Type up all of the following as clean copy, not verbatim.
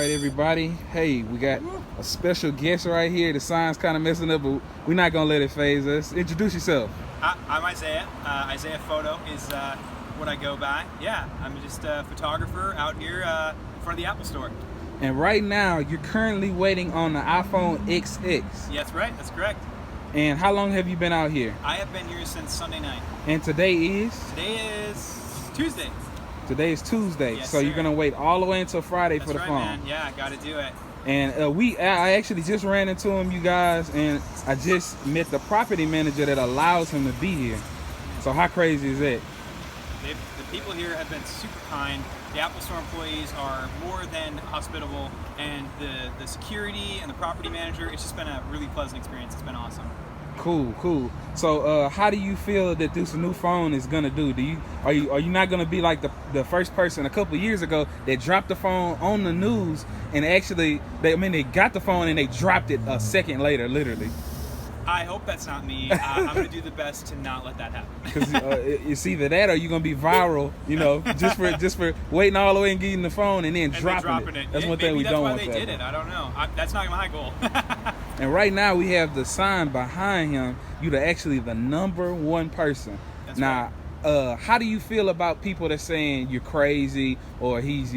right, everybody. Hey, we got a special guest right here. The sign's kind of messing up, but we're not going to let it phase us. Introduce yourself. I'm Isaiah. Isaiah Photo is what I go by. Yeah, I'm just a photographer out here in front of the Apple Store. And right now, you're currently waiting on the iPhone XX. Yeah, that's right. That's correct. And how long have you been out here? I have been here since Sunday night. And today is? Today is Tuesday. Today is Tuesday. Yes, so sir. You're going to wait all the way until Friday for the right, phone. Man. Yeah, got to do it. And I actually just ran into him, you guys, and I just met the property manager that allows him to be here. So how crazy is that? The people here have been super kind. The Apple Store employees are more than hospitable, and the security and the property manager, it's just been a really pleasant experience. It's been awesome. Cool. So how do you feel that this new phone is gonna do? Are you not gonna be like the first person a couple years ago that dropped the phone on the news and actually they got the phone and they dropped it a second later, literally? I hope that's not me. I'm gonna do the best to not let that happen. Because it's either that or you're gonna be viral, just for waiting all the way and getting the phone and then dropping it. That's one thing we don't want. Maybe that's why they did it. I don't know. That's not my goal. And right now we have the sign behind him. You're actually the #1 person. That's now, right. How do you feel about people that saying you're crazy or he's,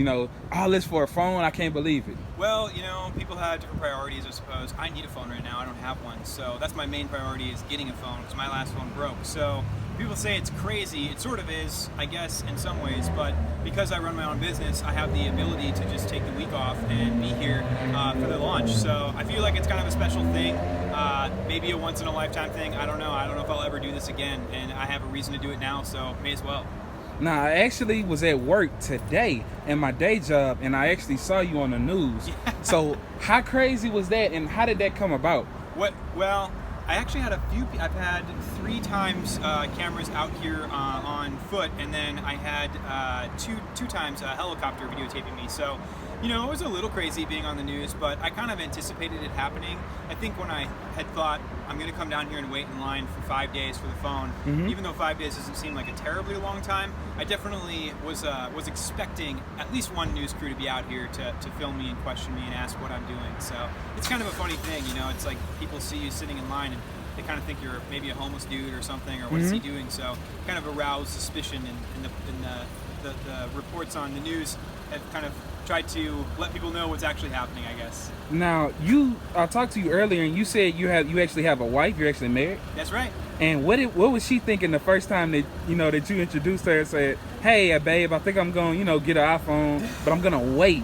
all this for a phone? I can't believe it. Well, people have different priorities, I suppose. I need a phone right now. I don't have one. So that's my main priority, is getting a phone, because my last phone broke. So people say it's crazy. It sort of is, I guess, in some ways. But because I run my own business, I have the ability to just take the week off and be here for the launch. So I feel like it's kind of a special thing, maybe a once-in-a-lifetime thing. I don't know. I don't know if I'll ever do this again. And I have a reason to do it now, so may as well. Now, I actually was at work today in my day job, and I actually saw you on the news. Yeah. So how crazy was that, and how did that come about? Well, I actually had I've had 3 times cameras out here on foot, and then I had two times a helicopter videotaping me. So, it was a little crazy being on the news, but I kind of anticipated it happening. I think when I had thought I'm going to come down here and wait in line for 5 days for the phone, even though 5 days doesn't seem like a terribly long time, I definitely was expecting at least one news crew to be out here to film me and question me and ask what I'm doing. So it's kind of a funny thing, It's like people see you sitting in line and they kind of think you're maybe a homeless dude or something, or what's he doing? So kind of aroused suspicion, and the reports on the news have kind of tried to let people know what's actually happening, I guess. Now, I talked to you earlier, and you said you actually have a wife. You're actually married. That's right. And what was she thinking the first time that that you introduced her and said, "Hey, babe, I think I'm going, get an iPhone, but I'm gonna wait"?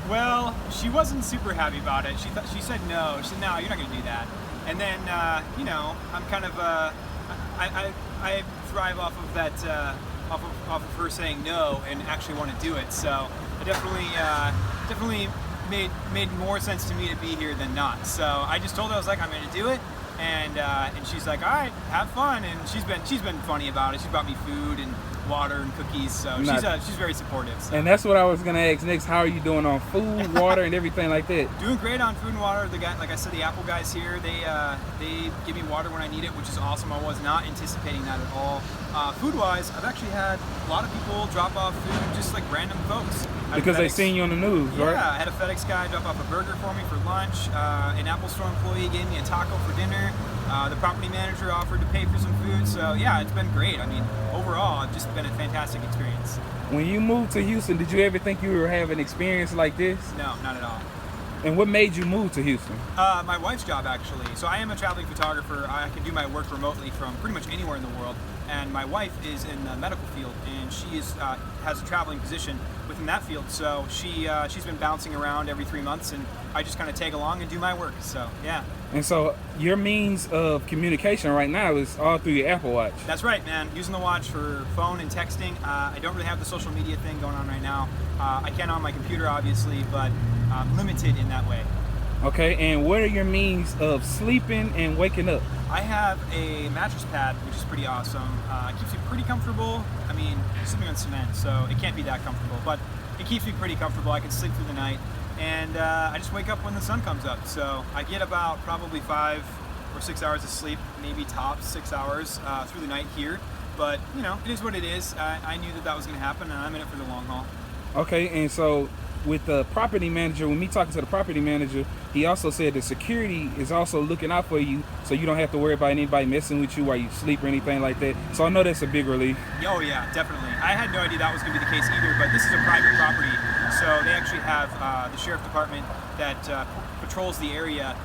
Well, she wasn't super happy about it. She said no. She said, "No, you're not gonna do that." And then I'm kind of I thrive off of that off of her saying no and actually want to do it. So it definitely made more sense to me to be here than not. So I just told her, I was like, I'm going to do it, and she's like, all right, have fun. And she's been funny about it. She brought me food and water and cookies, so she's very supportive. So. And that's what I was going to ask next. How are you doing on food, water, and everything like that? Doing great on food and water. The guy, like I said, the Apple guys here, they give me water when I need it, which is awesome. I was not anticipating that at all. Food-wise, I've actually had a lot of people drop off food, just like random folks. Because they seen you on the news, right? Yeah, I had a FedEx guy drop off a burger for me for lunch. An Apple Store employee gave me a taco for dinner. The property manager offered to pay for some food. So yeah, it's been great. I mean, overall, it's just been a fantastic experience. When you moved to Houston, did you ever think you were having an experience like this? No, not at all. And what made you move to Houston? My wife's job, actually. So I am a traveling photographer. I can do my work remotely from pretty much anywhere in the world. And my wife is in the medical field, and she has a traveling position within that field. So she's been bouncing around every 3 months, and I just kind of tag along and do my work. So yeah. And so your means of communication right now is all through your Apple Watch. That's right, man. Using the watch for phone and texting. I don't really have the social media thing going on right now. I can on my computer, obviously, but I'm limited in that way. Okay, and what are your means of sleeping and waking up? I have a mattress pad, which is pretty awesome. It keeps me pretty comfortable. I mean, I'm sleeping on cement, so it can't be that comfortable, but it keeps me pretty comfortable. I can sleep through the night, and I just wake up when the sun comes up. So I get about probably 5 or 6 hours of sleep, maybe tops 6 hours through the night here. But, it is what it is. I knew that was going to happen, and I'm in it for the long haul. Okay, and so with the property manager, when me talking to the property manager, he also said the security is also looking out for you, so you don't have to worry about anybody messing with you while you sleep or anything like that. So I know that's a big relief. Oh yeah, definitely. I had no idea that was going to be the case either, but this is a private property, so they actually have the sheriff department that patrols the area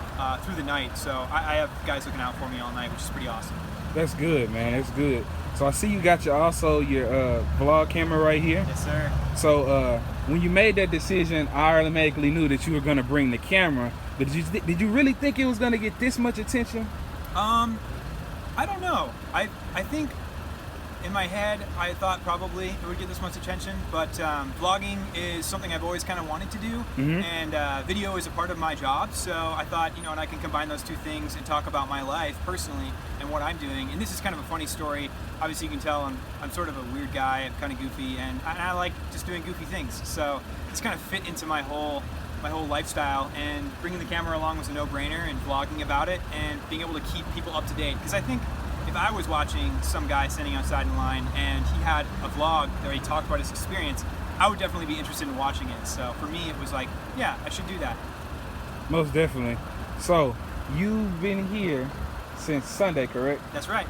through the night. So I have guys looking out for me all night, which is pretty awesome. That's good, man. That's good. So I see you got your vlog camera right here. Yes, sir. So when you made that decision, I automatically knew that you were going to bring the camera. But did you really think it was going to get this much attention? I don't know. I think in my head I thought probably it would get this much attention, but vlogging is something I've always kind of wanted to do, and video is a part of my job. So I thought, you know, and I can combine those two things and talk about my life personally and what I'm doing. And this is kind of a funny story. Obviously, you can tell I'm sort of a weird guy. I'm kind of goofy, and I like just doing goofy things. So this kind of fit into my whole lifestyle, and bringing the camera along was a no-brainer, and vlogging about it and being able to keep people up to date. Because I think if I was watching some guy standing outside in line and he had a vlog where he talked about his experience, I would definitely be interested in watching it. So for me, it was like, yeah, I should do that. Most definitely. So you've been here since Sunday, correct? That's right.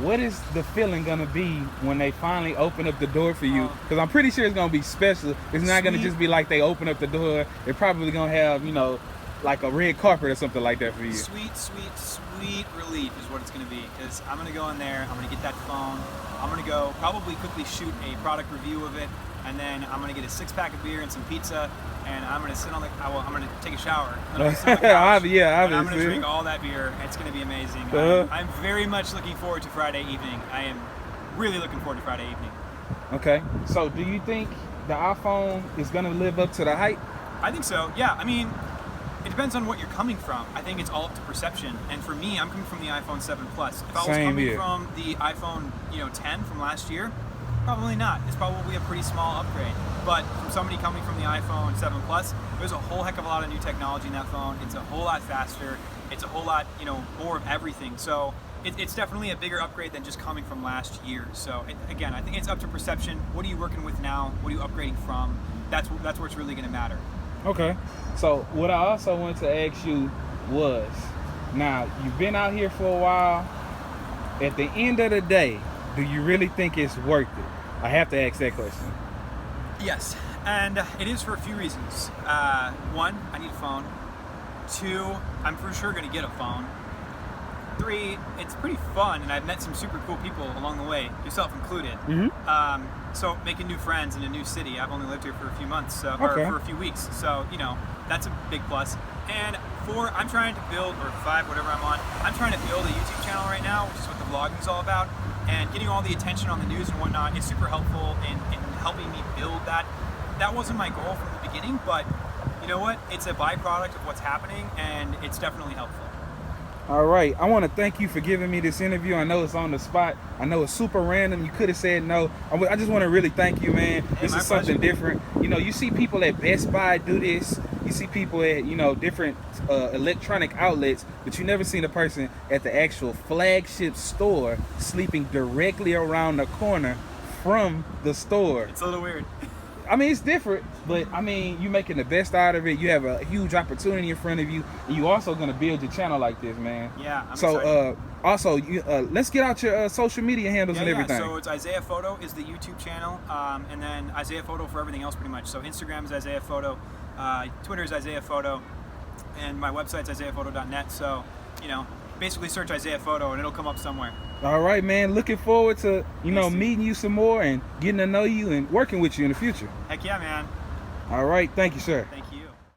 What is the feeling gonna be when they finally open up the door for you? Because I'm pretty sure it's gonna be special. It's not gonna just be like they open up the door. They're probably gonna have, you know, like a red carpet or something like that for you. Sweet, sweet, sweet relief is what it's going to be, because I'm going to go in there, I'm going to get that phone, I'm going to go probably quickly shoot a product review of it, and then I'm going to get a 6-pack of beer and some pizza, and I'm going to sit on the, I'm going to take a shower. I'm going to sit on the couch, and I'm going to drink all that beer. It's going to be amazing. I'm very much looking forward to Friday evening. I am really looking forward to Friday evening. Okay, so do you think the iPhone is going to live up to the hype? I think so, yeah. I mean, it depends on what you're coming from. I think it's all up to perception. And for me, I'm coming from the iPhone 7 Plus. If I was coming from the iPhone, 10 from last year, probably not. It's probably a pretty small upgrade. But from somebody coming from the iPhone 7 Plus, there's a whole heck of a lot of new technology in that phone. It's a whole lot faster. It's a whole lot, more of everything. So it's definitely a bigger upgrade than just coming from last year. So again, I think it's up to perception. What are you working with now? What are you upgrading from? That's where it's really going to matter. Okay, so what I also wanted to ask you was, now you've been out here for a while, at the end of the day, do you really think it's worth it? I have to ask that question. Yes, and it is for a few reasons. One, I need a phone. Two, I'm for sure going to get a phone. Three, it's pretty fun, and I've met some super cool people along the way, yourself included. So making new friends in a new city. I've only lived here for a few months, or for a few weeks, so that's a big plus. And 4, I'm trying to build, or 5, whatever I'm on, I'm trying to build a YouTube channel right now, which is what the vlogging is all about. And getting all the attention on the news and whatnot is super helpful in helping me build that. That wasn't my goal from the beginning, but you know what? It's a byproduct of what's happening, and it's definitely helpful. All right, I want to thank you for giving me this interview. I know it's on the spot. I know it's super random. You could have said no. I just want to really thank you, man. Hey, this is something different. You see people at Best Buy do this. You see people at, different electronic outlets, but you never seen a person at the actual flagship store sleeping directly around the corner from the store. It's a little weird. I mean, it's different, but I mean, you're making the best out of it. You have a huge opportunity in front of you, and you also gonna build your channel like this, man. Yeah. I'm so, excited. also, let's get out your social media handles and everything. So it's Isaiah Photo is the YouTube channel, and then Isaiah Photo for everything else, pretty much. So Instagram is Isaiah Photo, Twitter is Isaiah Photo, and my website's IsaiahPhoto.net. So, basically search Isaiah Photo, and it'll come up somewhere. All right, man. Looking forward to meeting you some more and getting to know you and working with you in the future. Heck yeah, man. All right. Thank you, sir. Thank you.